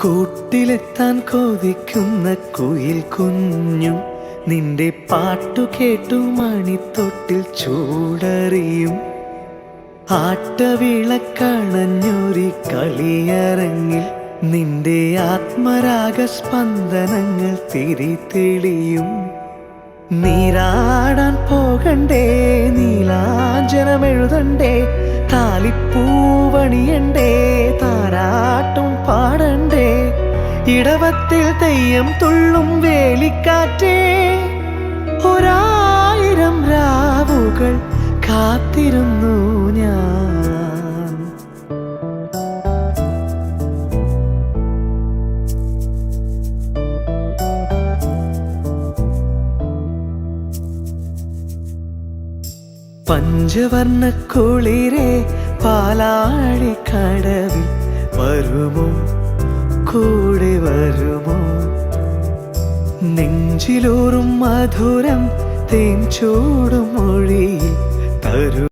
കൂട്ടിലെത്താൻ കൊതിക്കുന്ന കുയിൽ കുഞ്ഞും നിന്റെ പാട്ടു കേട്ടു മണിത്തൊട്ടിൽ ചൂടറിയും. ആട്ടവിളക്കണഞ്ഞൊരി കളിയരങ്ങിൽ നിന്റെ ആത്മരാഗ സ്പന്ദനങ്ങൾ തിരിതെളിയും. നീരാടാൻ പോകണ്ടേ, നീലാഞ്ജനമെഴുതണ്ടേ, താലിപ്പൂവണിയണ്ടേ, താരാട്ടും പാടണ്ടേ, ഇടവത്തിൽ തെയ്യം തുള്ളും വേലിക്കാറ്റേ, ഒരായിരം രാവുകൾ കാത്തിരുന്നു ഞാൻ. പഞ്ചവർണ്ണ കുളിരേ പാലാഴിക്കടവിൽ വരുമോ, കൂടെ വരുമോ? നെഞ്ചിലൂറും മധുരം തേൻ ചൂടും മൊഴിയിൽ തരുമോ?